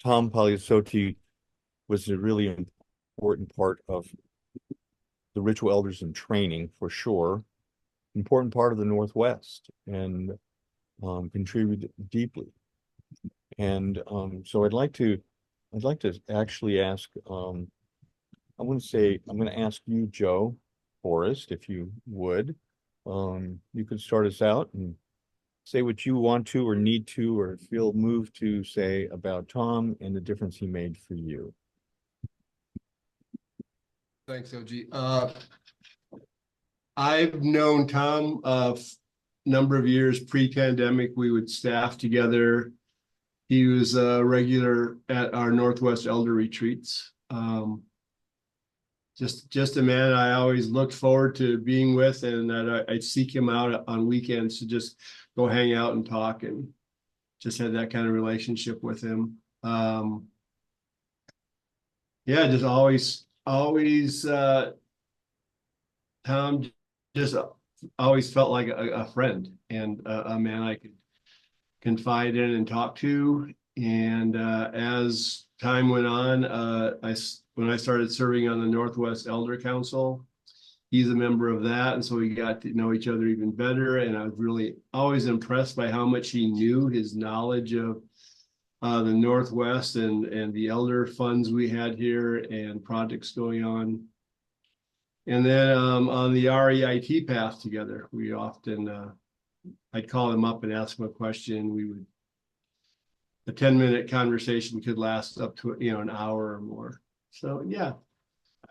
Tom Pagliasotti was a really important part of the ritual elders in training, for sure. Important part of the Northwest, and contributed deeply. And so I'd like to actually ask. I'm going to ask you, Joe Forrest, if you would. You could start us out and say what you want to, or need to, or feel moved to say about Tom and the difference he made for you. Thanks, OG. I've known Tom a number of years pre-pandemic. We would staff together. He was a regular at our Northwest Elder Retreats. Just a man I always looked forward to being with, and that I'd seek him out on weekends to just go hang out and talk, and just had that kind of relationship with him. Yeah, just always Tom just always felt like a friend, and a man I could confide in and talk to. And as time went on, when I started serving on the Northwest Elder Council, he's a member of that, and so we got to know each other even better. And I was really always impressed by how much he knew, his knowledge of the Northwest and the elder funds we had here and projects going on. And then on the REIT path together, we often, I'd call him up and ask him a question. A 10-minute conversation could last up to, an hour or more. So yeah,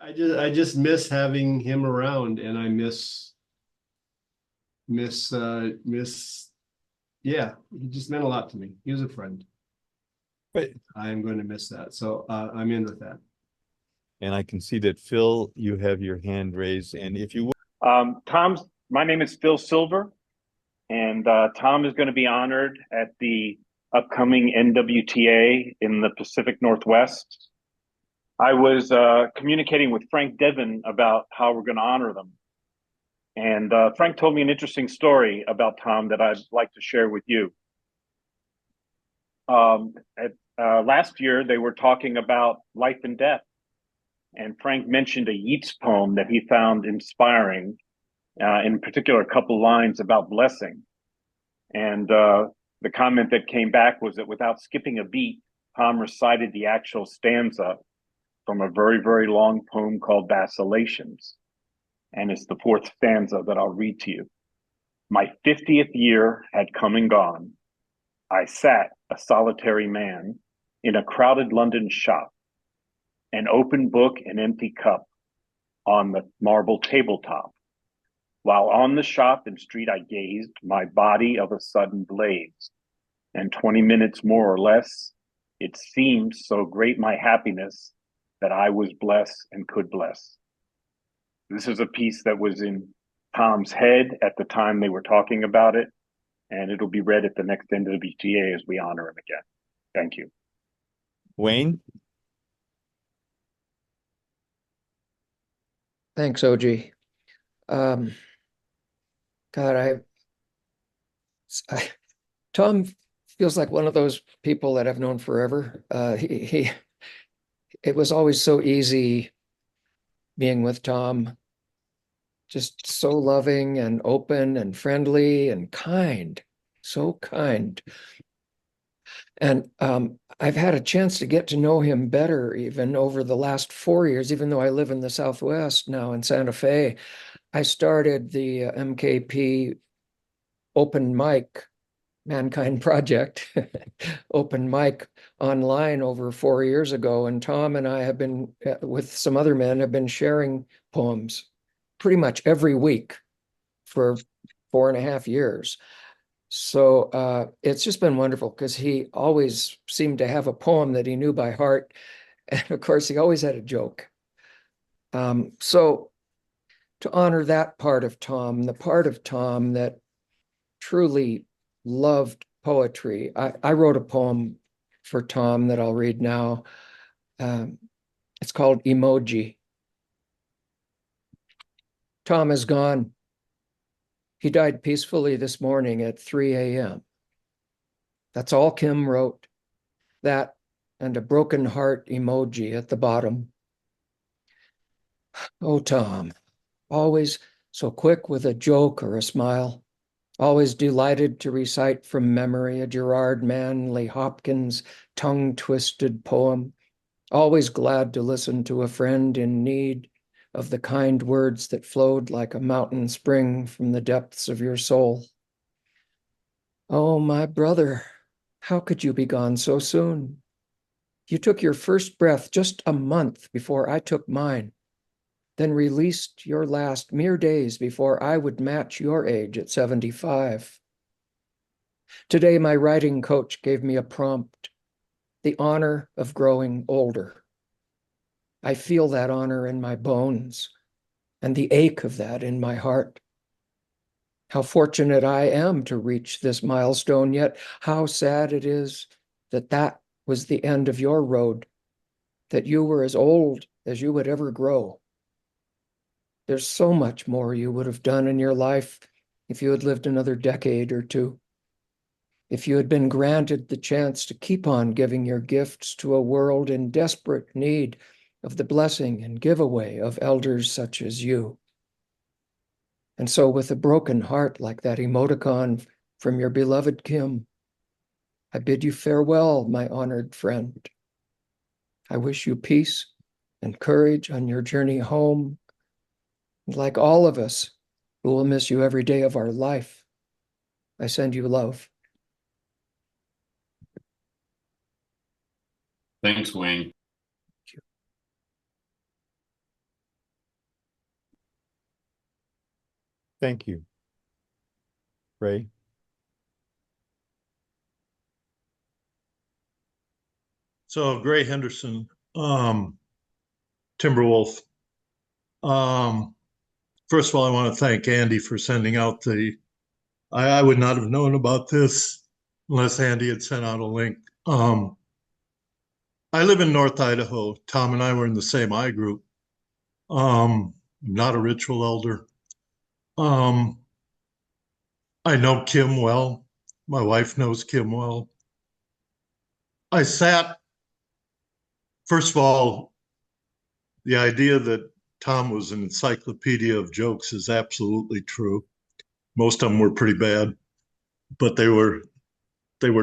I just miss having him around, and I yeah, he just meant a lot to me. He was a friend. Right. I am going to miss that. So I'm in with that. And I can see that, Phil, you have your hand raised. And if you would. My name is Phil Silver, and Tom is going to be honored at the upcoming NWTA in the Pacific Northwest. I was communicating with Frank Devon about how we're going to honor them. And Frank told me an interesting story about Tom that I'd like to share with you. Last year, they were talking about life and death. And Frank mentioned a Yeats poem that he found inspiring, in particular, a couple lines about blessing. And the comment that came back was that without skipping a beat, Tom recited the actual stanza from a very, very long poem called Vacillations. And it's the fourth stanza that I'll read to you. My 50th year had come and gone. I sat, a solitary man, in a crowded London shop, an open book and empty cup on the marble tabletop. While on the shop and street I gazed, my body of a sudden blazed. And 20 minutes more or less, it seemed so great my happiness that I was blessed and could bless. This is a piece that was in Tom's head at the time they were talking about it, and it'll be read at the next NWTA as we honor him again. Thank you. Wayne? Thanks, OG. God, Tom feels like one of those people that I've known forever. It was always so easy being with Tom, just so loving and open and friendly and kind, so kind. And I've had a chance to get to know him better even over the last 4 years, even though I live in the Southwest now in Santa Fe. I started the MKP open mic, Mankind Project, open mic online over 4 years ago. And Tom and I have been, with some other men, have been sharing poems pretty much every week for 4.5 years. So it's just been wonderful because he always seemed to have a poem that he knew by heart. And of course, he always had a joke. So to honor that part of Tom, the part of Tom that truly loved poetry, I wrote a poem for Tom that I'll read now. It's called Emoji. Tom is gone. He died peacefully this morning at 3 a.m. That's all Kim wrote. That and a broken heart emoji at the bottom. Oh, Tom, always so quick with a joke or a smile, always delighted to recite from memory a Gerard Manley Hopkins tongue-twisted poem, always glad to listen to a friend in need of the kind words that flowed like a mountain spring from the depths of your soul. Oh, my brother, how could you be gone so soon? You took your first breath just a month before I took mine, then released your last mere days before I would match your age at 75. Today, my writing coach gave me a prompt, the honor of growing older. I feel that honor in my bones and the ache of that in my heart. How fortunate I am to reach this milestone, yet how sad it is that that was the end of your road, that you were as old as you would ever grow. There's so much more you would have done in your life if you had lived another decade or two, if you had been granted the chance to keep on giving your gifts to a world in desperate need of the blessing and giveaway of elders such as you. And so with a broken heart like that emoticon from your beloved Kim, I bid you farewell, my honored friend. I wish you peace and courage on your journey home. And like all of us who will miss you every day of our life, I send you love. Thanks, Wayne. Thank you. Ray? So Gray Henderson, Timberwolf. First of all, I want to thank Andy for sending out I would not have known about this unless Andy had sent out a link. I live in North Idaho. Tom and I were in the same I group. Not a ritual elder. I know Kim well. My wife knows Kim well. First of all, the idea that Tom was an encyclopedia of jokes is absolutely true. Most of them were pretty bad, but they were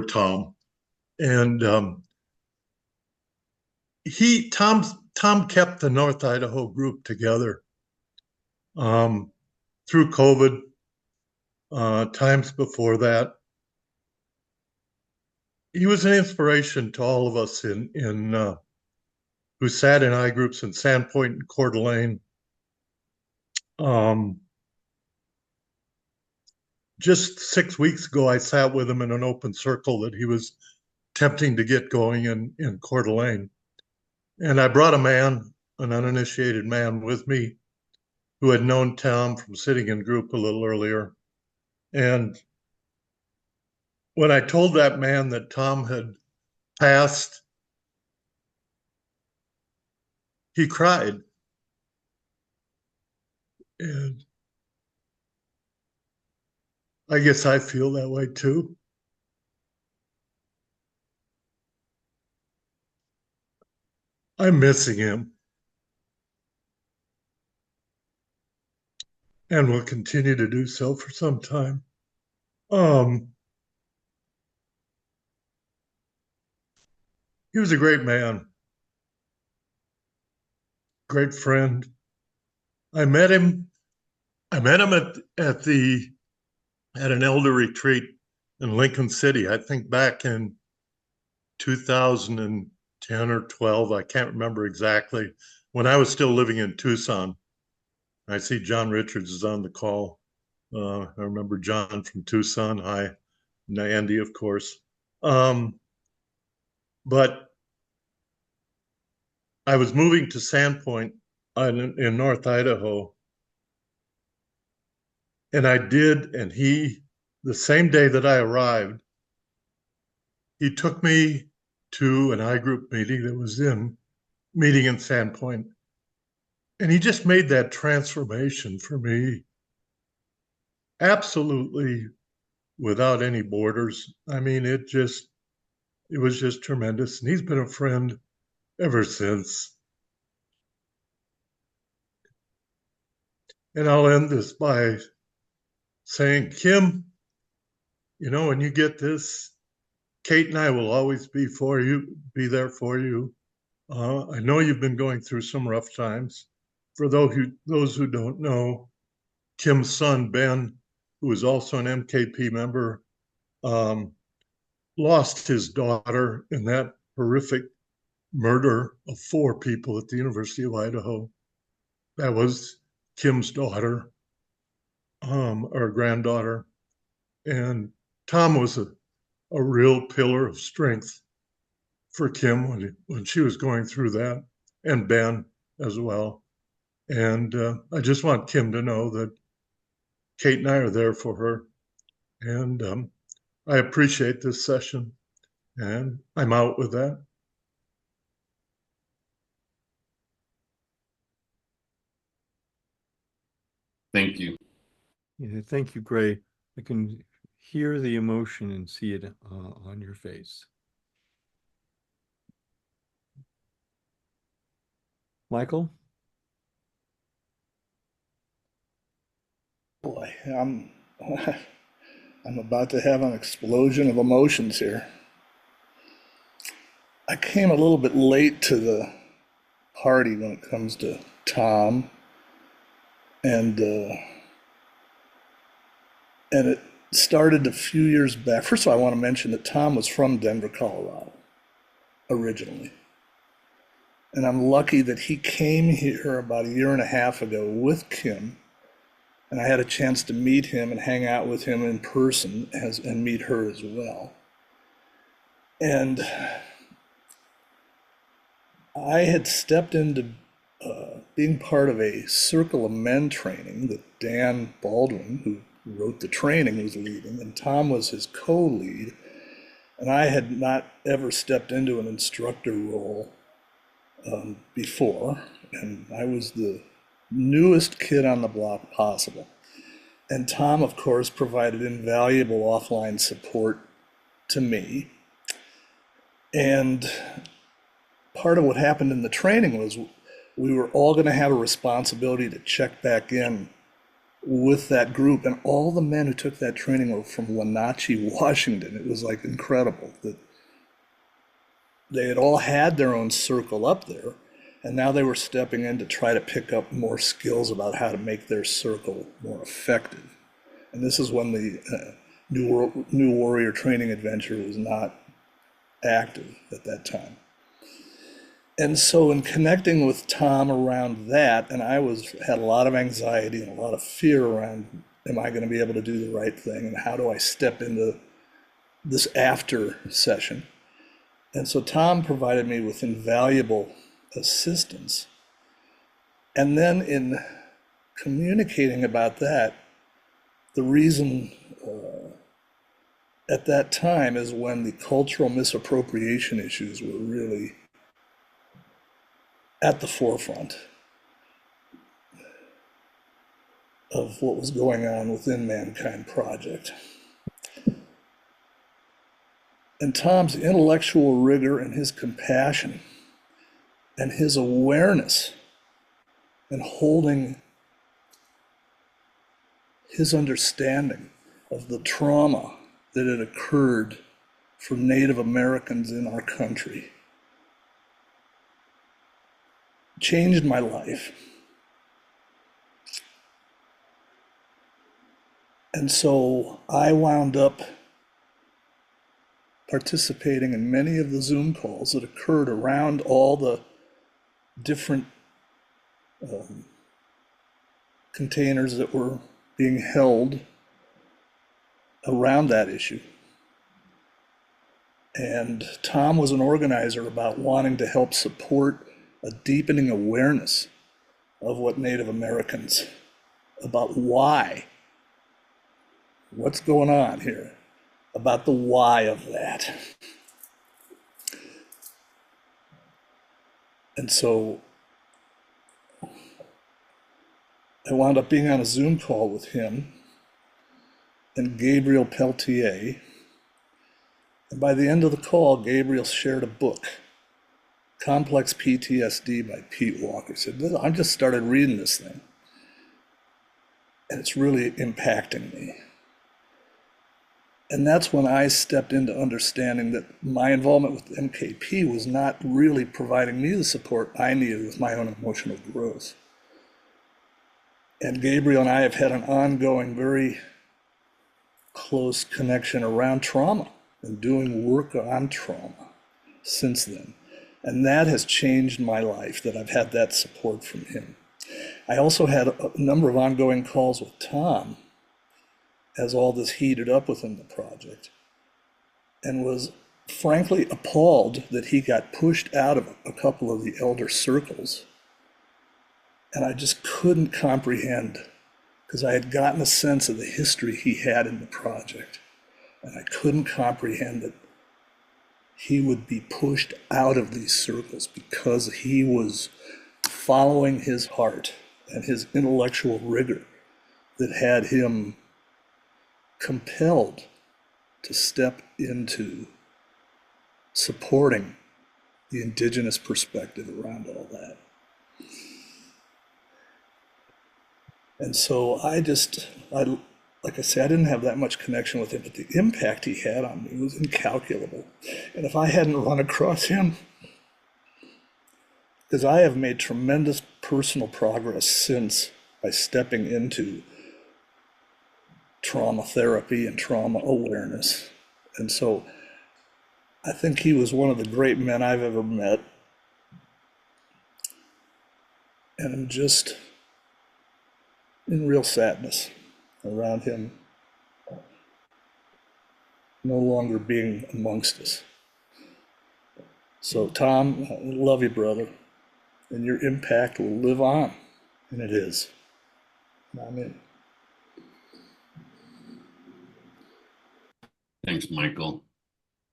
Tom. And Tom kept the North Idaho group together through COVID, times before that. He was an inspiration to all of us who sat in I groups in Sandpoint and Coeur d'Alene. Just 6 weeks ago, I sat with him in an open circle that he was attempting to get going in Coeur d'Alene. And I brought an uninitiated man with me who had known Tom from sitting in group a little earlier. And when I told that man that Tom had passed, he cried. And I guess I feel that way too. I'm missing him and will continue to do so for some time. He was a great man, great friend. I met him at an elder retreat in Lincoln City, I think back in 2010 or 12. I can't remember exactly, when I was still living in Tucson. I see John Richards is on the call. I remember John from Tucson. Hi, and Andy, of course. But I was moving to Sandpoint in North Idaho. And the same day that I arrived, he took me to an I group meeting in Sandpoint. And he just made that transformation for me absolutely without any borders. I mean, It was just tremendous. And he's been a friend ever since. And I'll end this by saying, Kim, when you get this, Kate and I will always be there for you. I know you've been going through some rough times. For those who don't know, Kim's son, Ben, who is also an MKP member, lost his daughter in that horrific murder of 4 people at the University of Idaho. That was Kim's daughter, or granddaughter. And Tom was a real pillar of strength for Kim when she was going through that, and Ben as well. And I just want Kim to know that Kate and I are there for her. And I appreciate this session. And I'm out with that. Thank you. Yeah, thank you, Gray. I can hear the emotion and see it on your face. Michael? Boy, I'm I'm about to have an explosion of emotions here. I came a little bit late to the party when it comes to Tom, and it started a few years back. First of all, I want to mention that Tom was from Denver, Colorado, originally. And I'm lucky that he came here about a year and a half ago with Kim, and I had a chance to meet him and hang out with him in person and meet her as well. And I had stepped into being part of a Circle of Men training that Dan Baldwin, who wrote the training, was leading, and Tom was his co-lead. And I had not ever stepped into an instructor role before, and I was the newest kid on the block possible. And Tom, of course, provided invaluable offline support to me. And part of what happened in the training was we were all going to have a responsibility to check back in with that group. And all the men who took that training were from Wenatchee, Washington. It was like incredible that they had all had their own circle up there. And now they were stepping in to try to pick up more skills about how to make their circle more effective. And this is when the New Warrior Training Adventure was not active at that time. And so in connecting with Tom around that, and I had a lot of anxiety and a lot of fear around, am I going to be able to do the right thing? And how do I step into this after session? And so Tom provided me with invaluable assistance. And then in communicating about that, the reason at that time is when the cultural misappropriation issues were really at the forefront of what was going on within Mankind Project. And Tom's intellectual rigor and his compassion and his awareness and holding his understanding of the trauma that had occurred for Native Americans in our country changed my life. And so I wound up participating in many of the Zoom calls that occurred around all the different containers that were being held around that issue. And Tom was an organizer about wanting to help support a deepening awareness of what Native Americans, about why, what's going on here, about the why of that. And so I wound up being on a Zoom call with him and Gabriel Peltier. And by the end of the call, Gabriel shared a book, Complex PTSD by Pete Walker. He said, I just started reading this thing, and it's really impacting me. And that's when I stepped into understanding that my involvement with MKP was not really providing me the support I needed with my own emotional growth. And Gabriel and I have had an ongoing, very close connection around trauma and doing work on trauma since then. And that has changed my life, that I've had that support from him. I also had a number of ongoing calls with Tom as all this heated up within the project, and was frankly appalled that he got pushed out of a couple of the elder circles. And I just couldn't comprehend, because I had gotten a sense of the history he had in the project, and I couldn't comprehend that he would be pushed out of these circles because he was following his heart and his intellectual rigor that had him compelled to step into supporting the indigenous perspective around all that. And so like I said, I didn't have that much connection with him, but the impact he had on me was incalculable. And if I hadn't run across him, because I have made tremendous personal progress since by stepping into trauma therapy and trauma awareness. And so I think he was one of the great men I've ever met. And I'm just in real sadness around him no longer being amongst us. So Tom, I love you, brother, and your impact will live on, and it is. Amen. Thanks, Michael.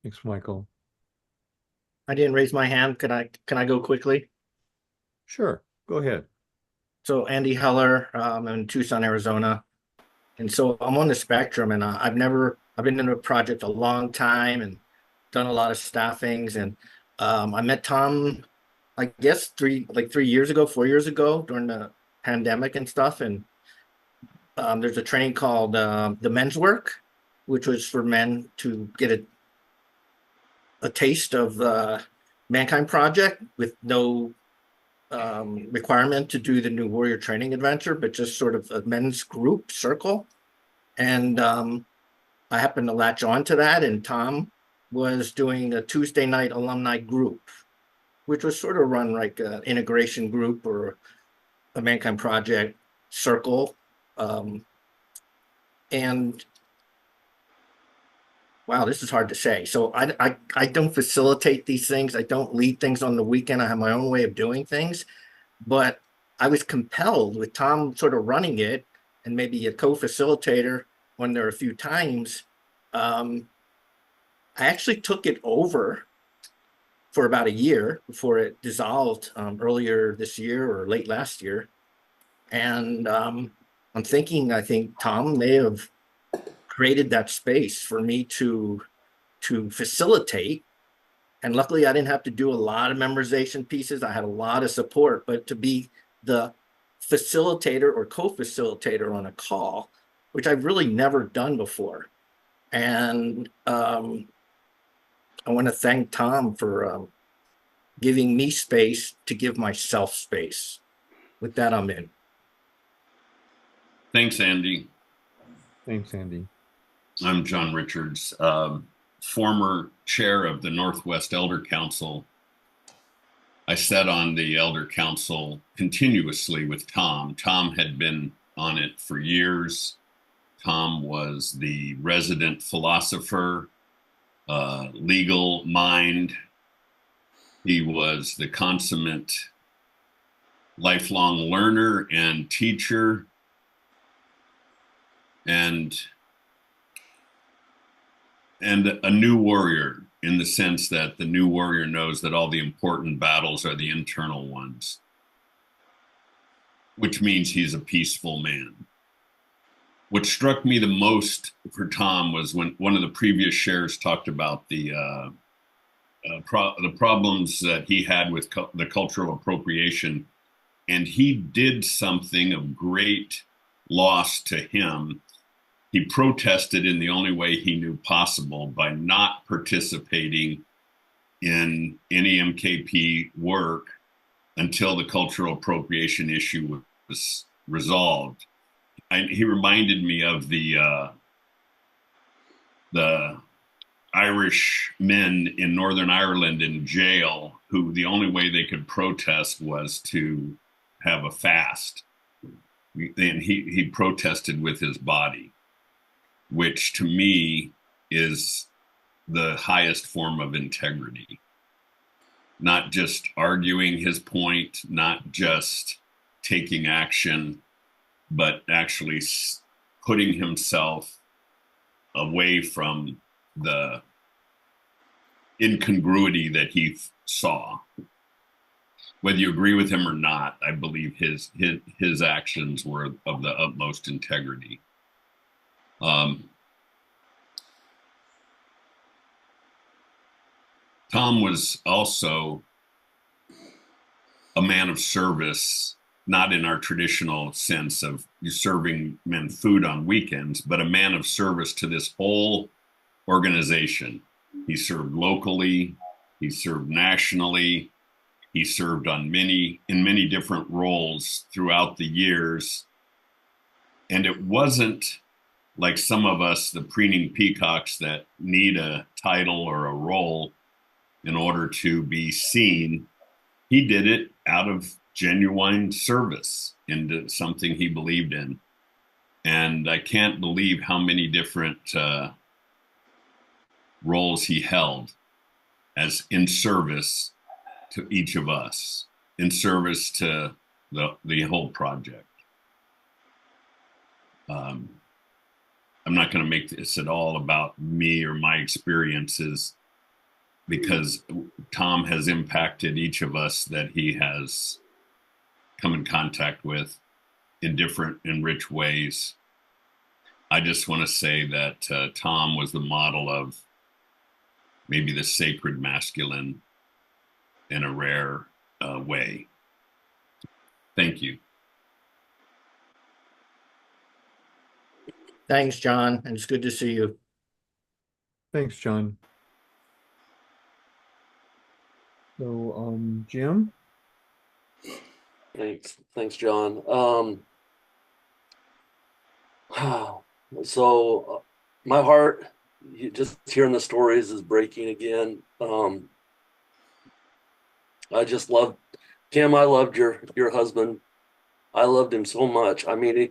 Thanks, Michael. I didn't raise my hand. Can I go quickly? Sure, go ahead. So Andy Heller, I'm in Tucson, Arizona. And so I'm on the spectrum, and I've been in a project a long time and done a lot of staffings. And I met Tom, I guess 3 years ago, 4 years ago during the pandemic and stuff. And there's a training called the Men's Work, which was for men to get a taste of the Mankind Project with no requirement to do the New Warrior Training Adventure, but just sort of a men's group circle. And I happened to latch on to that, and Tom was doing a Tuesday night alumni group, which was sort of run like an integration group or a Mankind Project circle. And wow, this is hard to say. So I don't facilitate these things. I don't lead things on the weekend. I have my own way of doing things. But I was compelled with Tom sort of running it and maybe a co-facilitator when there were a few times. I actually took it over for about a year before it dissolved earlier this year or late last year. And I think Tom may have created that space for me to facilitate. And luckily I didn't have to do a lot of memorization pieces. I had a lot of support, but to be the facilitator or co-facilitator on a call, which I've really never done before. And I want to thank Tom for giving me space to give myself space. With that, I'm in. Thanks, Andy. Thanks, Andy. I'm John Richards, former chair of the Northwest Elder Council. I sat on the Elder Council continuously with Tom. Tom had been on it for years. Tom was the resident philosopher, legal mind. He was the consummate lifelong learner and teacher, and a new warrior, in the sense that the new warrior knows that all the important battles are the internal ones, which means he's a peaceful man. what struck me the most for Tom was when one of the previous shares talked about the problems that he had with the cultural appropriation, and he did something of great loss to him. He protested in the only way he knew possible by not participating in any MKP work until the cultural appropriation issue was resolved. He reminded me of the Irish men in Northern Ireland in jail who the only way they could protest was to have a fast. And he protested with his body, which to me is the highest form of integrity. Not just arguing his point, not just taking action, but actually putting himself away from the incongruity that he saw. Whether you agree with him or not, I believe his actions were of the utmost integrity. Tom was also a man of service, not in our traditional sense of serving men food on weekends, but a man of service to this whole organization. He served locally, he served nationally, he served in many different roles throughout the years. And it wasn't like some of us, the preening peacocks that need a title or a role in order to be seen. He did it out of genuine service into something he believed in. And I can't believe how many different roles he held as in service to each of us, in service to the whole project. I'm not going to make this at all about me or my experiences, because Tom has impacted each of us that he has come in contact with in different and rich ways. I just want to say that Tom was the model of maybe the sacred masculine in a rare way. Thank you. Thanks, John, and it's good to see you. Thanks, John. So, Jim? Thanks, John. So my heart, just hearing the stories is breaking again. I just loved Kim. I loved your husband. I loved him so much. I mean,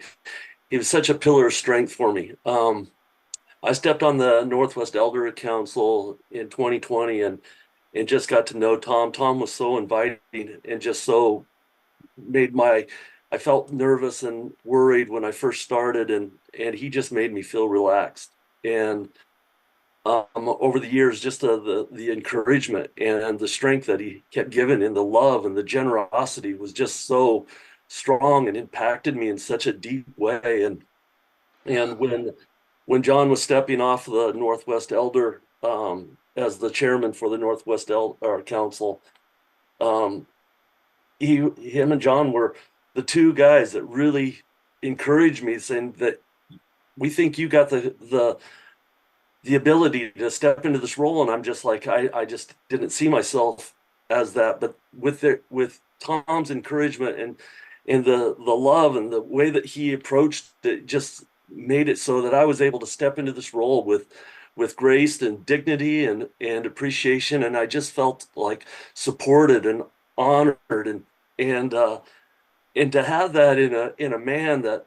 he was such a pillar of strength for me. I stepped on the Northwest Elder Council in 2020 and just got to know Tom. Tom was so inviting and just so I felt nervous and worried when I first started, and he just made me feel relaxed. And over the years, just the encouragement and the strength that he kept giving, and the love and the generosity was just so strong and impacted me in such a deep way. And when John was stepping off the Northwest Elder as the chairman for the Northwest Elder Council, him and John were the two guys that really encouraged me, saying that we think you got the ability to step into this role. And I'm just like, I just didn't see myself as that. But with Tom's encouragement and the love and the way that he approached it, just made it so that I was able to step into this role with grace and dignity and appreciation. And I just felt like supported and honored, and to have that in a man that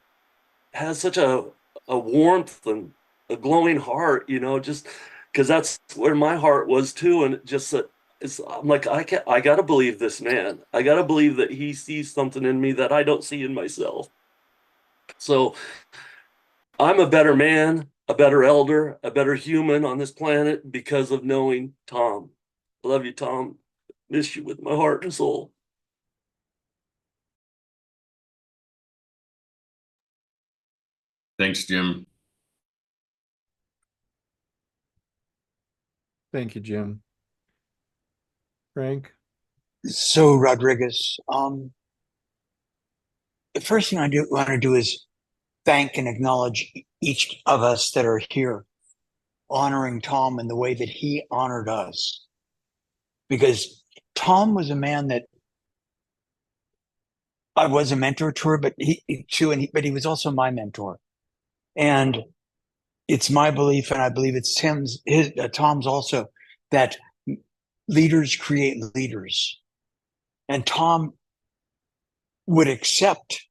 has such a warmth and a glowing heart, just because that's where my heart was too. And just I'm like, I gotta believe this man. I gotta believe that he sees something in me that I don't see in myself. So I'm a better man, a better elder, a better human on this planet because of knowing Tom. I love you, Tom. Miss you with my heart and soul. Thanks, Jim. Thank you, Jim. Frank? So Rodriguez, the first thing I want to do is thank and acknowledge each of us that are here, honoring Tom in the way that he honored us. Because Tom was a man that I was a mentor to, but but he was also my mentor. And it's my belief, and I believe it's Tom's also, that leaders create leaders. And Tom would accept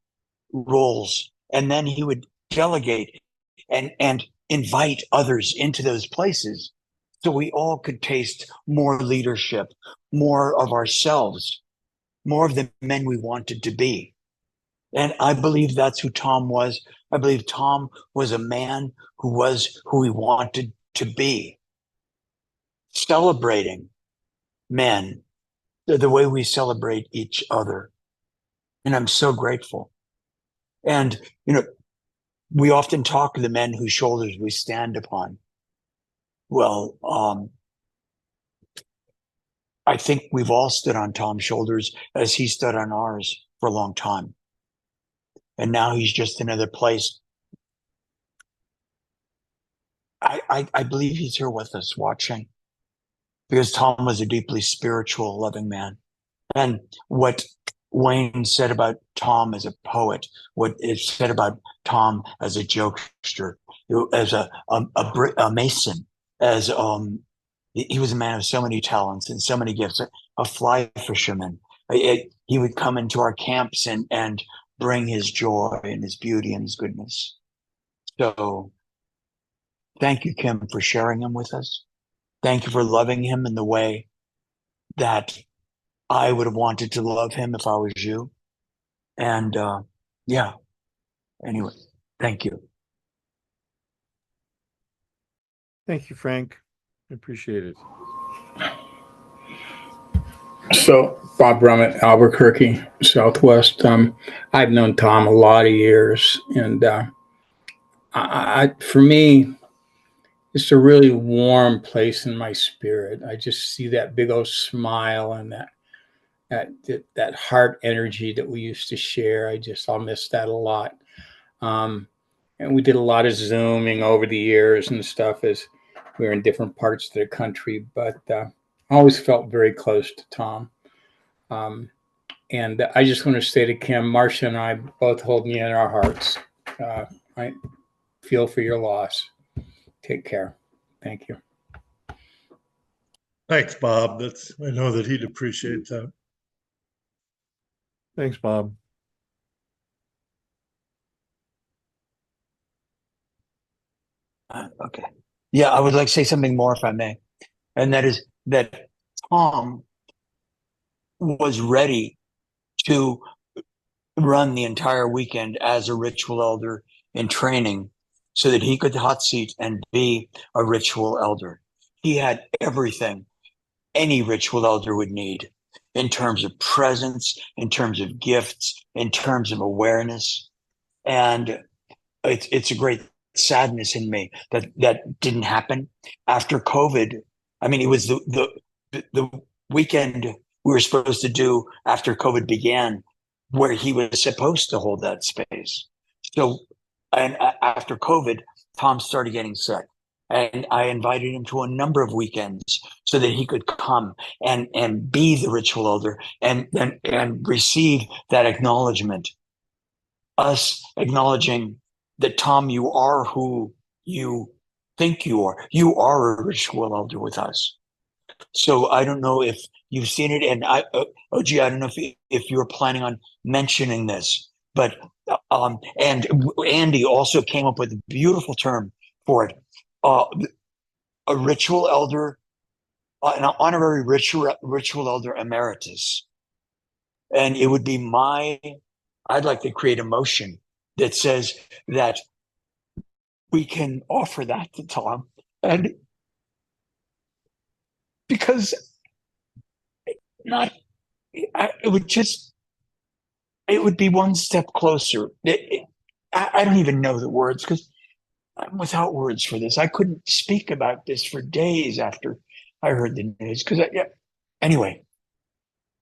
roles, and then he would delegate and invite others into those places, so we all could taste more leadership, more of ourselves, more of the men we wanted to be. And I believe that's who Tom was. I believe Tom was a man who was who he wanted to be, celebrating men the way we celebrate each other. And I'm so grateful. And, we often talk of the men whose shoulders we stand upon. Well, I think we've all stood on Tom's shoulders as he stood on ours for a long time. And now he's just another place. I believe he's here with us watching, because Tom was a deeply spiritual, loving man. And what Wayne said about Tom as a poet, what is said about Tom as a jokester, as a mason, as he was a man of so many talents and so many gifts, a fly fisherman. He would come into our camps and bring his joy and his beauty and his goodness. So thank you, Kim, for sharing him with us. Thank you for loving him in the way that I would have wanted to love him if I was you. And yeah, anyway, thank you. Thank you, Frank. I appreciate it. So, Bob Brummett, Albuquerque, Southwest. I've known Tom a lot of years, and for me, it's a really warm place in my spirit. I just see that big old smile and that heart energy that we used to share. I'll miss that a lot. And we did a lot of Zooming over the years and stuff as we were in different parts of the country, but I always felt very close to Tom. And I just want to say to Kim, Marcia and I both hold you in our hearts. I feel for your loss. Take care. Thank you. Thanks, Bob. I know that he'd appreciate that. Thanks, Bob. Okay. Yeah, I would like to say something more, if I may. And that is that Tom was ready to run the entire weekend as a ritual elder in training so that he could hot seat and be a ritual elder. He had everything any ritual elder would need in terms of presence, in terms of gifts, in terms of awareness. And it's a great sadness in me that didn't happen after COVID. I mean, it was the weekend we were supposed to do after COVID began, where he was supposed to hold that space. So, and after COVID, Tom started getting sick, and I invited him to a number of weekends so that he could come and be the ritual elder and receive that acknowledgement. Us acknowledging that, Tom, you are who you think you are. You are a ritual elder with us. So I don't know if you've seen it, and OG, I don't know if you were planning on mentioning this, but and Andy also came up with a beautiful term for it, a ritual elder, an honorary ritual elder emeritus, and it would be I'd like to create a motion that says that we can offer that to Tom, and because it would be one step closer. I don't even know the words because I'm without words for this. I couldn't speak about this for days after I heard the news. Yeah. Anyway,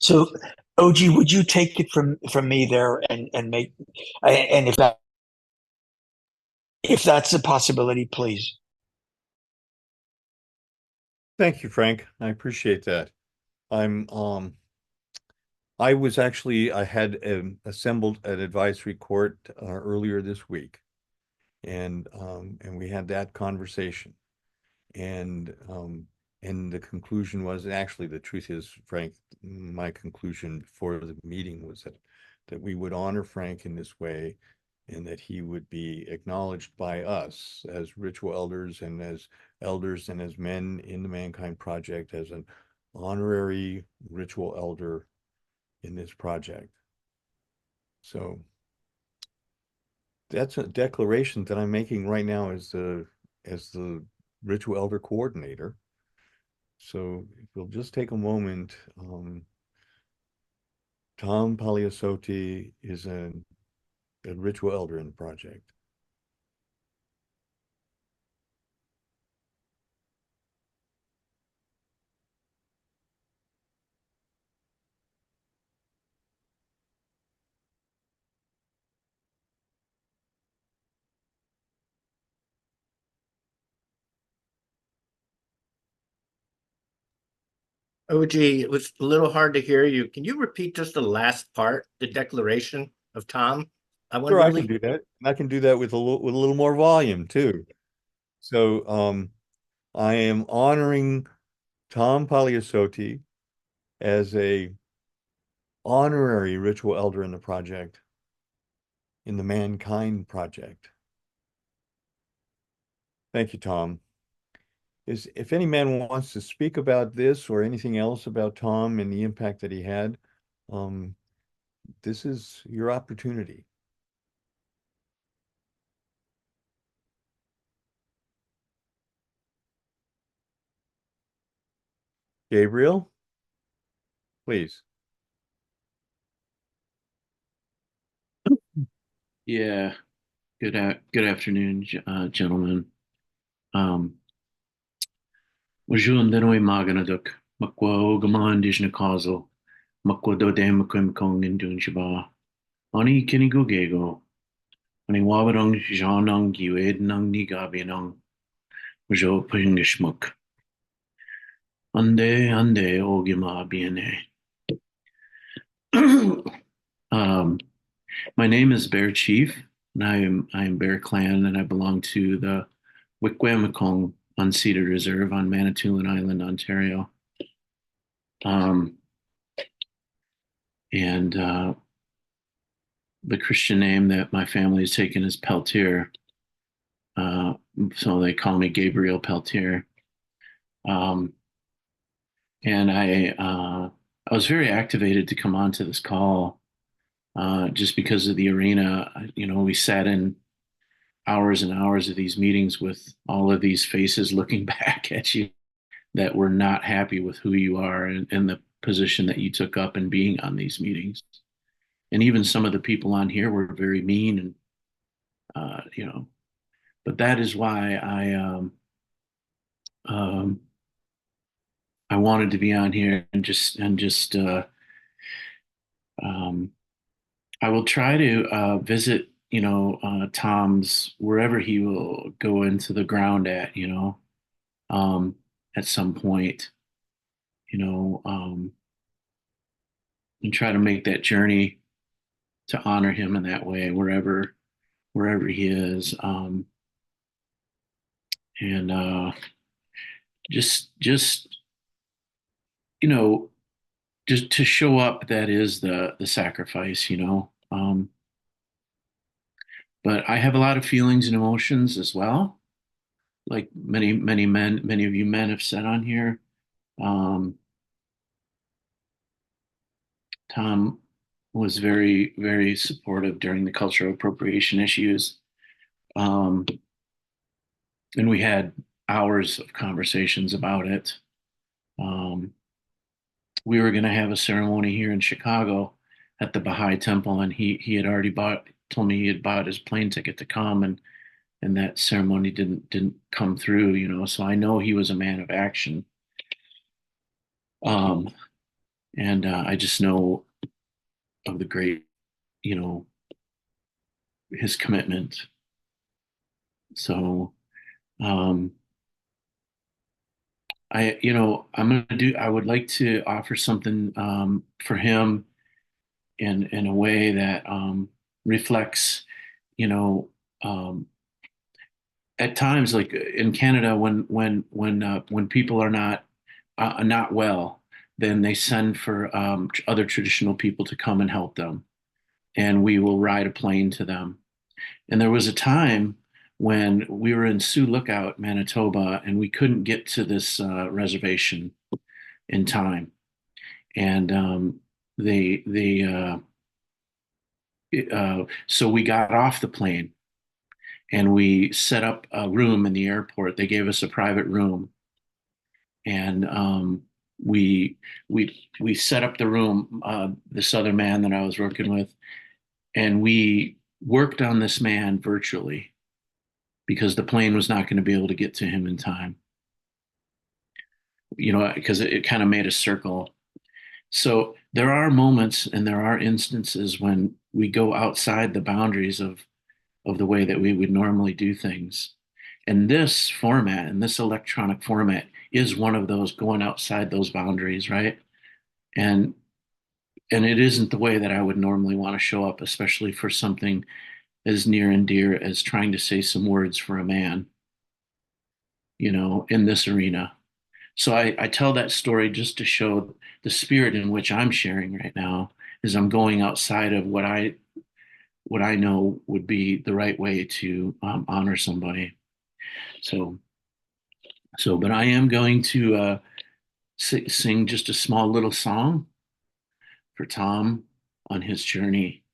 so OG, would you take it from me there and make and if that's a possibility, please. Thank you, Frank. I appreciate that. I'm I was actually I had assembled an advisory court earlier this week, and we had that conversation, and the conclusion was, and actually the truth is, Frank, my conclusion for the meeting was that we would honor Frank in this way, and that he would be acknowledged by us as ritual elders and as men in the Mankind Project as an honorary ritual elder in this project. So that's a declaration that I'm making right now as the ritual elder coordinator. So if we'll just take a moment, Tom Pagliasotti is a ritual elder in the project. Oh, gee, it was a little hard to hear you. Can you repeat just the last part, the declaration of Tom? I want Sure, I can really. do that. I can do that with a little more volume too. So I am honoring Tom Pagliasotti as a honorary ritual elder in the project, in the Mankind Project. Thank you, Tom. If any man wants to speak about this or anything else about Tom and the impact that he had, um, this is your opportunity. Gabriel, please. Yeah, good afternoon, gentlemen. Wajun denoi maganaduk, makwa ogaman dishna causal, makwa dodem kong in dun shaba. Ani kinigo gego, ani wabarong janong giwed nang ni gabianong, wajo pingishmuk. Ande ogima biene. My name is Bear Chief, and I am Bear Clan, and I belong to the Wickwamacong Unceded Reserve on Manitoulin Island, Ontario. And the Christian name that my family has taken is Peltier. So they call me Gabriel Peltier. And I was very activated to come onto this call just because of the arena. You know, we sat in hours and hours of these meetings with all of these faces looking back at you that were not happy with who you are and the position that you took up in being on these meetings. And even some of the people on here were very mean and you know, but that is why I wanted to be on here and just I will try to visit, you know, Tom's wherever he will go into the ground at, you know, at some point, you know, and try to make that journey to honor him in that way, wherever he is, and just you know, just to show up. That is the sacrifice, you know. But I have a lot of feelings and emotions as well, like many of you men have said on here. Tom was very supportive during the cultural appropriation issues. And we had hours of conversations about it. We were going to have a ceremony here in Chicago at the Baha'i Temple, and he had already bought told me he had bought his plane ticket to come, and that ceremony didn't come through, you know. So I know he was a man of action. Um, and I just know of the great, you know, his commitment. So um, I would like to offer something for him in a way that reflects, you know, um, at times, like in Canada, when people are not well, then they send for other traditional people to come and help them, and we will ride a plane to them. And there was a time when we were in Sioux Lookout, Manitoba, and we couldn't get to this reservation in time. And so we got off the plane and we set up a room in the airport. They gave us a private room, and we we set up the room. This other man that I was working with, and we worked on this man virtually because the plane was not going to be able to get to him in time. You know, because it kind of made a circle. So there are moments and there are instances when we go outside the boundaries of the way that we would normally do things. And this format and this electronic format is one of those going outside those boundaries, right? And it isn't the way that I would normally want to show up, especially for something as near and dear as trying to say some words for a man, you know, in this arena. So I tell that story just to show the spirit in which I'm sharing right now, is I'm going outside of what I know would be the right way to honor somebody. So but I am going to sing just a small little song for Tom on his journey,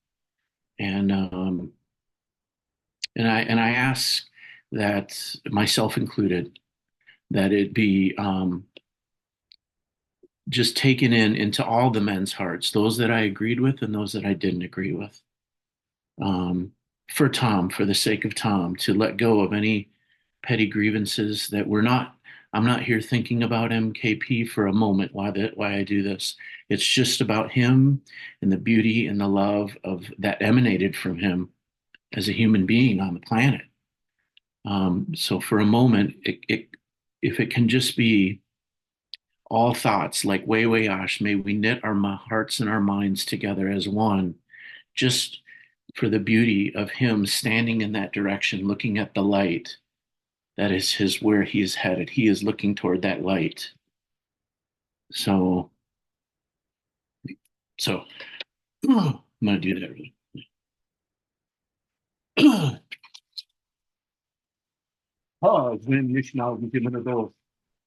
and I ask that, myself included, that it be just taken into all the men's hearts, those that I agreed with and those that I didn't agree with. For Tom, for the sake of Tom, to let go of any petty grievances that we're not. I'm not here thinking about MKP for a moment. Why I do this? It's just about him and the beauty and the love of that emanated from him as a human being on the planet. So for a moment, if it can just be all thoughts like Wei Ash, may we knit our hearts and our minds together as one, just for the beauty of him standing in that direction, looking at the light. That is where he is headed. He is looking toward that light. So I'm going to do that really. Pause when Mishnah is in the door.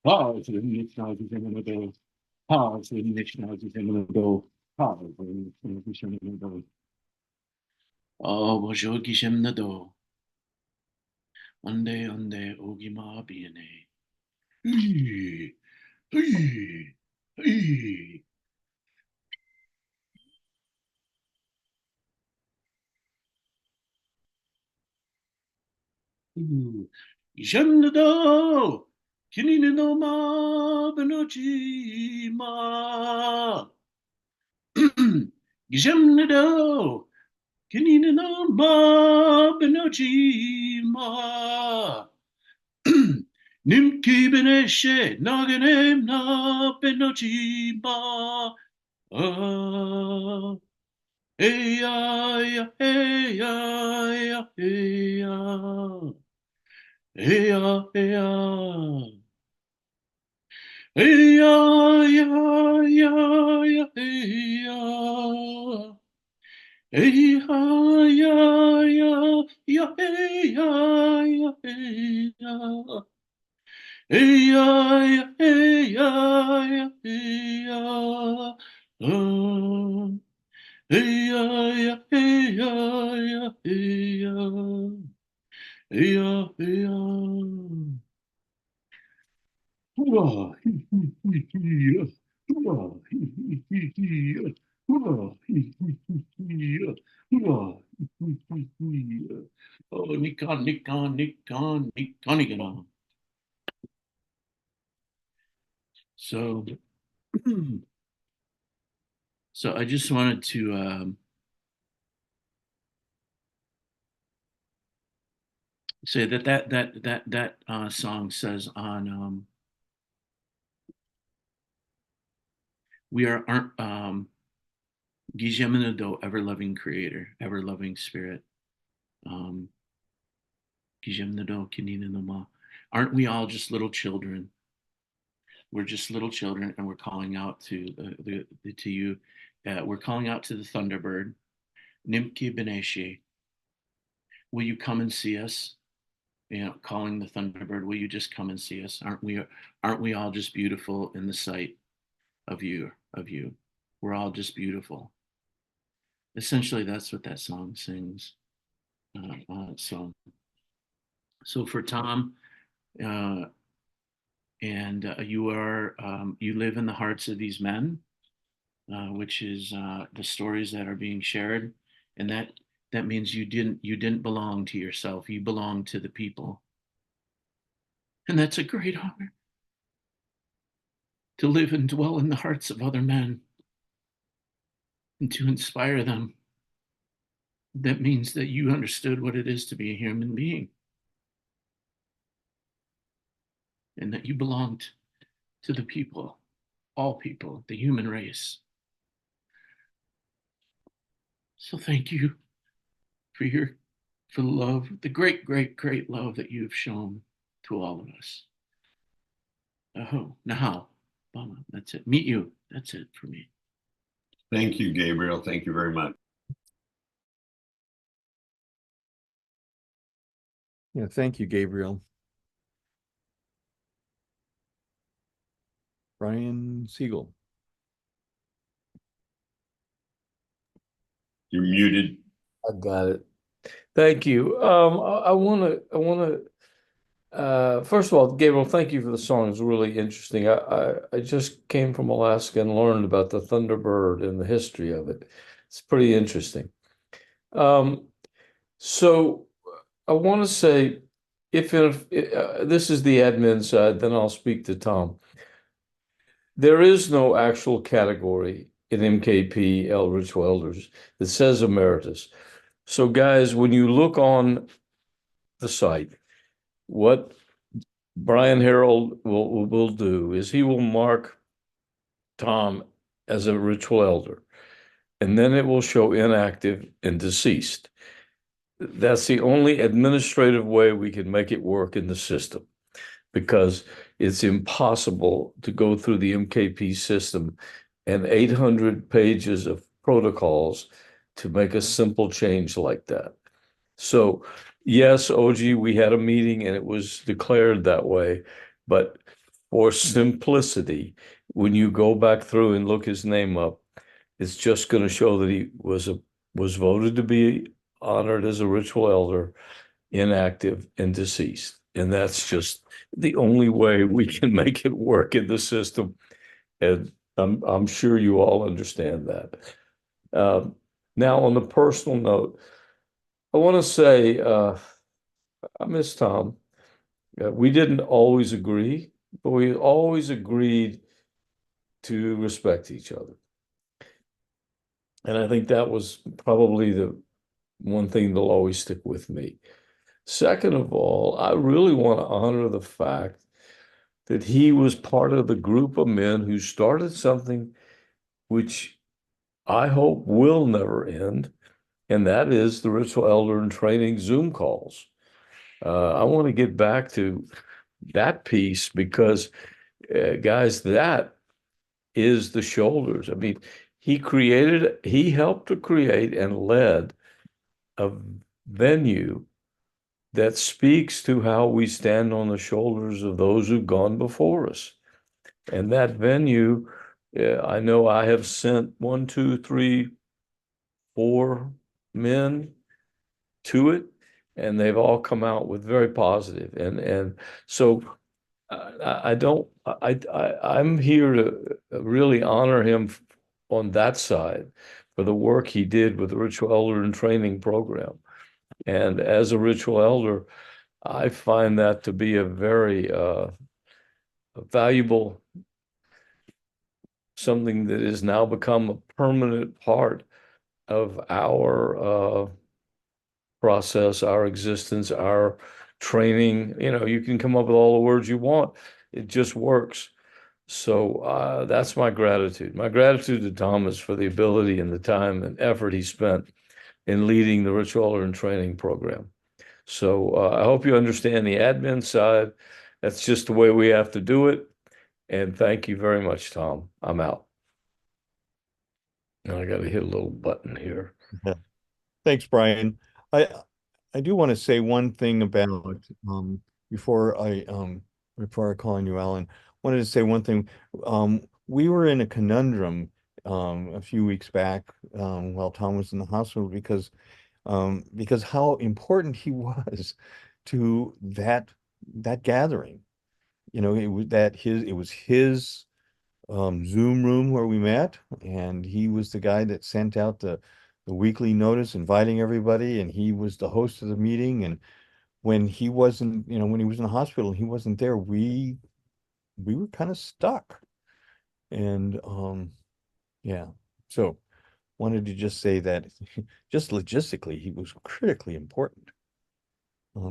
Pause when Mishnah is in the door. Pause when Mishnah is in the door. Pause when Mishnah is in the door. Oh, bojo gishem na do. Ande ogima biene. Hey, hey, hey. Jannado, kinini no ma benochi ma. Jannado, kinini no ma benochi ma. Nimki beneshe naganem na benochi ma. Ah, hey ya, hey ya, hey ya. Hey ya, hey ya. Hey ya, ya, ya, ya, hey ya. Hey ya, ya, ya, ya, hey ya, ya, hey ya. Hey ya, ya, hey ya, ya, hey ya. Ah, hey ya, ya, hey ya, ya, hey ya. Hey ya, hey ya. Hurrah! Hurrah! Hurrah! Hurrah! Hurrah! Nikon, Nikon, Nikon, Nikon. So, so I just wanted to say that song says on we are Gijemino, ever loving creator, ever loving spirit. Gijemino, Kinina Nama. Aren't we all just little children? We're just little children, and we're calling out to to you. We're calling out to the Thunderbird. Nimki Beneshi, will you come and see us? You know, calling the Thunderbird, will you just come and see us? Aren't we all just beautiful in the sight of you, of you? We're all just beautiful. Essentially, that's what that song sings. So for Tom, and you live in the hearts of these men, which is the stories that are being shared, and that means you didn't belong to yourself. You belong to the people, and that's a great honor to live and dwell in the hearts of other men and to inspire them. That means that you understood what it is to be a human being and that you belonged to the people, all people, the human race. So thank you for the love, the great, great, great love that you have shown to all of us. Oh, now, Bama, that's it. Meet you. That's it for me. Thank you, Gabriel. Thank you very much. Yeah, thank you, Gabriel. Brian Siegel. You're muted. I got it. Thank you. I want to, first of all, Gabriel, thank you for the song. It's really interesting. I just came from Alaska and learned about the Thunderbird and the history of it. It's pretty interesting. So I want to say, if this is the admin side, then I'll speak to Tom. There is no actual category in MKP Ritual Elders that says emeritus. So guys, when you look on the site, what Brian Harold will do is he will mark Tom as a ritual elder, and then it will show inactive and deceased. That's the only administrative way we can make it work in the system, because it's impossible to go through the MKP system and 800 pages of protocols to make a simple change like that. So yes, OG, we had a meeting and it was declared that way, but for simplicity, when you go back through and look his name up, it's just going to show that he was voted to be honored as a ritual elder, inactive and deceased. And that's just the only way we can make it work in the system. And I'm sure you all understand that. Now, on the personal note, I want to say I miss Tom. We didn't always agree, but we always agreed to respect each other. And I think that was probably the one thing that'll always stick with me. Second of all, I really want to honor the fact that he was part of the group of men who started something which I hope will never end, and that is the Ritual Elder and Training Zoom calls. I want to get back to that piece because, guys, that is the shoulders. I mean, he helped to create and led a venue that speaks to how we stand on the shoulders of those who've gone before us. And that venue, I know I have sent 1, 2, 3, 4 men to it, and they've all come out with very positive. And so I'm here to really honor him on that side for the work he did with the Ritual Elder and Training program. And as a ritual elder, I find that to be a very valuable, something that has now become a permanent part of our process, our existence, our training. You know, you can come up with all the words you want. It just works. So that's my gratitude. My gratitude to Thomas for the ability and the time and effort he spent in leading the Ritual Elder and Training Program. So I hope you understand the admin side. That's just the way we have to do it. And thank you very much, Tom. I'm out. Now I got to hit a little button here. Yeah. Thanks, Brian. I do want to say one thing about before I call on you, Alan. Wanted to say one thing. We were in a conundrum a few weeks back while Tom was in the hospital because how important he was to that gathering. You know, it was his Zoom room where we met, and he was the guy that sent out the weekly notice inviting everybody, and he was the host of the meeting. And when he wasn't, when he was in the hospital and he wasn't there, we were kind of stuck. And yeah, so wanted to just say that just logistically, he was critically important.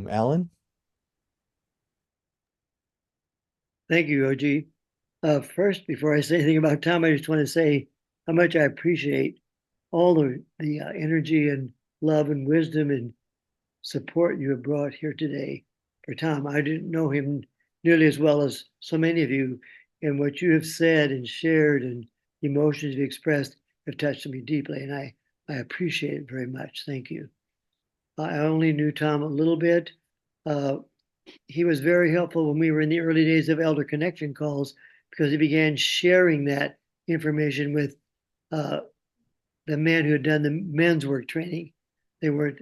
Alan? Thank you, OG. First, before I say anything about Tom, I just want to say how much I appreciate all the energy and love and wisdom and support you have brought here today for Tom. I didn't know him nearly as well as so many of you, and what you have said and shared and emotions you've expressed have touched me deeply, and I appreciate it very much. Thank you. I only knew Tom a little bit. He was very helpful when we were in the early days of Elder Connection calls because he began sharing that information with the men who had done the men's work training. They weren't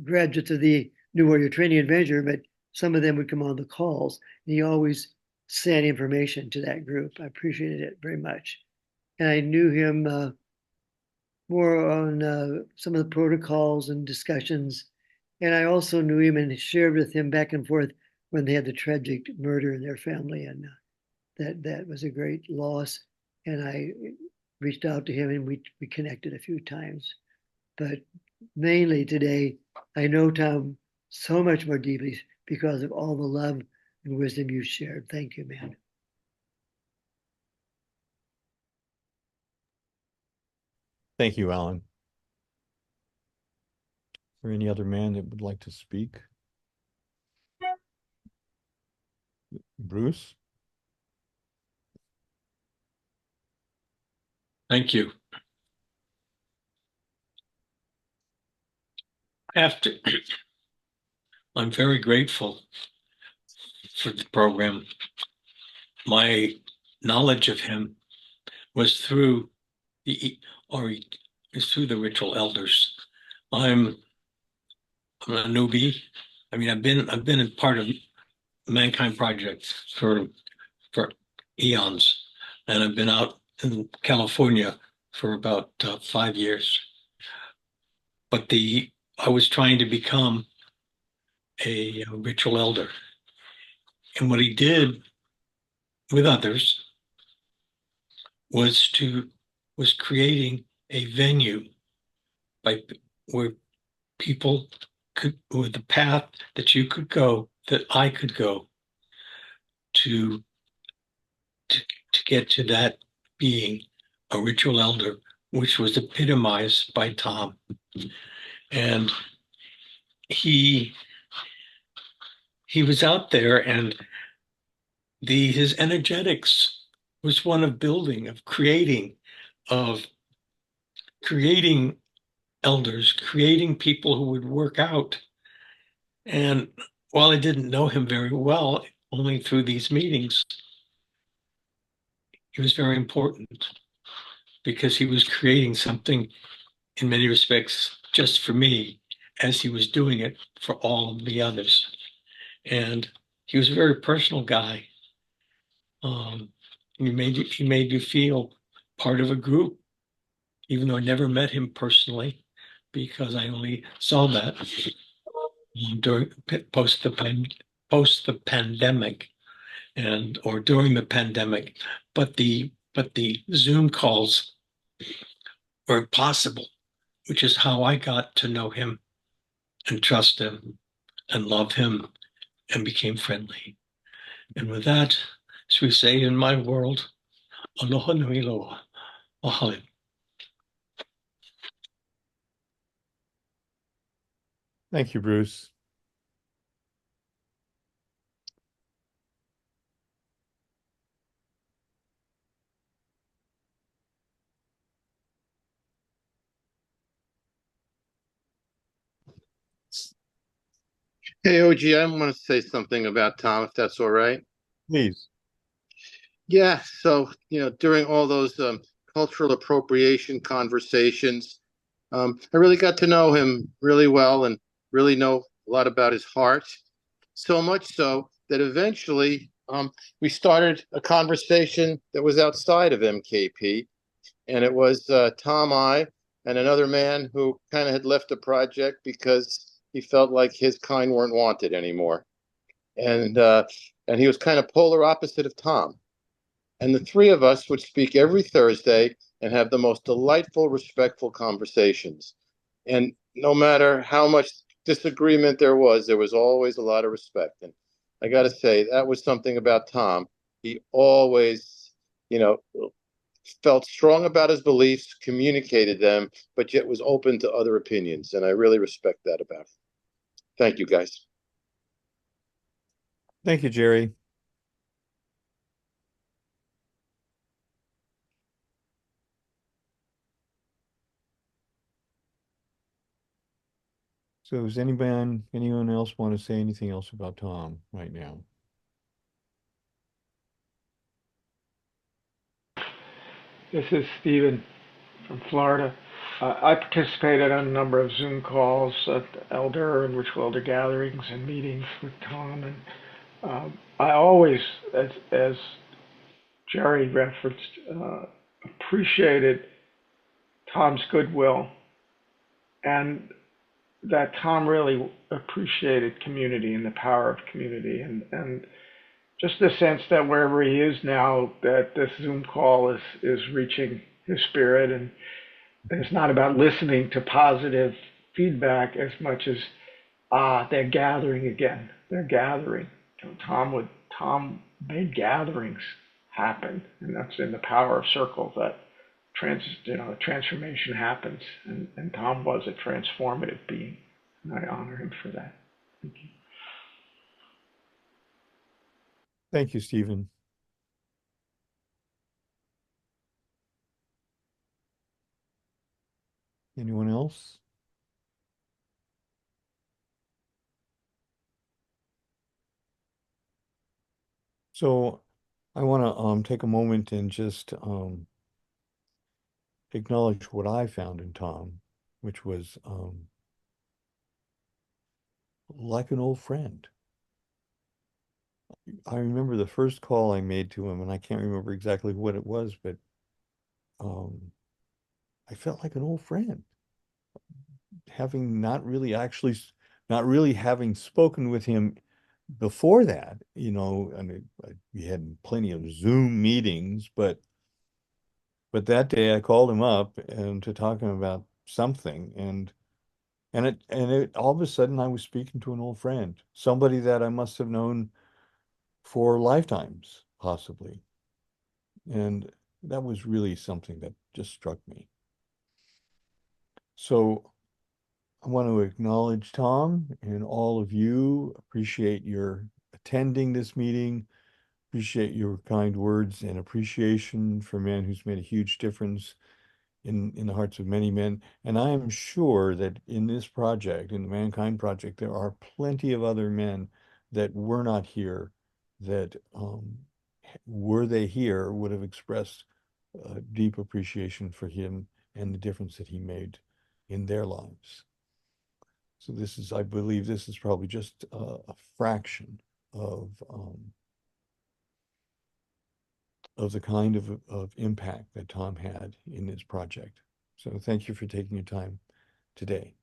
graduates of the New Warrior Training Adventure, but some of them would come on the calls. And he always sent information to that group. I appreciated it very much. And I knew him more on some of the protocols and discussions. And I also knew him and shared with him back and forth when they had the tragic murder in their family. And that was a great loss. And I reached out to him and we connected a few times. But mainly today, I know Tom so much more deeply because of all the love and wisdom you shared. Thank you, man. Thank you, Alan. Is there any other man that would like to speak? Bruce? Thank you. I'm very grateful for the program. My knowledge of him was through the ritual elders. I'm a newbie. I mean, I've been a part of Mankind Project for eons, and I've been out in California for about 5 years. But I was trying to become a ritual elder, and what he did with others was creating a venue where people could, with the path that you could go, that I could go to get to that being a ritual elder, which was epitomized by Tom. And he was out there, and his energetics was one of building, of creating elders, creating people who would work out. And while I didn't know him very well, only through these meetings, he was very important because he was creating something in many respects just for me, as he was doing it for all of the others. And he was a very personal guy. He made you feel part of a group, even though I never met him personally, because I only saw that during post the pandemic or during the pandemic, but the Zoom calls were possible, which is how I got to know him and trust him and love him and became friendly. And with that, as we say in my world, aloha nui loa, mahalo. Thank you, Bruce. Hey, OG, I want to say something about Tom, if that's all right. Please. Yeah, so, during all those cultural appropriation conversations, I really got to know him really well and really know a lot about his heart. So much so that eventually we started a conversation that was outside of MKP. And it was Tom, I, and another man who kind of had left the project because he felt like his kind weren't wanted anymore. And he was kind of polar opposite of Tom. And the three of us would speak every Thursday and have the most delightful, respectful conversations. And no matter how much disagreement there was always a lot of respect. And I got to say, that was something about Tom. He always, you know, felt strong about his beliefs, communicated them, but yet was open to other opinions. And I really respect that about him. Thank you, guys. Thank you, Jerry. So does anyone else want to say anything else about Tom right now? This is Stephen from Florida. I participated on a number of Zoom calls at elder and ritual elder gatherings and meetings with Tom, and I always, as Jerry referenced, appreciated Tom's goodwill, and that Tom really appreciated community and the power of community, and just the sense that wherever he is now, that this Zoom call is reaching his spirit, and it's not about listening to positive feedback as much as they're gathering again. They're gathering. Tom made gatherings happen, and that's in the power of circle that transformation happens. And Tom was a transformative being, and I honor him for that. Thank you. Thank you, Stephen. Anyone else? So I want to take a moment and just acknowledge what I found in Tom, which was like an old friend. I remember the first call I made to him, and I can't remember exactly what it was, but I felt like an old friend, having not really having spoken with him before that, I mean, we had plenty of Zoom meetings, but that day I called him up and to talk to him about something, and it all of a sudden I was speaking to an old friend, somebody that I must have known for lifetimes, possibly. And that was really something that just struck me. So I want to acknowledge Tom and all of you. Appreciate your attending this meeting. Appreciate your kind words and appreciation for a man who's made a huge difference in the hearts of many men. And I am sure that in this project, in the Mankind Project, there are plenty of other men that were not here that, were they here, would have expressed deep appreciation for him and the difference that he made in their lives. So I believe this is probably just a fraction of the kind of impact that Tom had in this project. So thank you for taking your time today.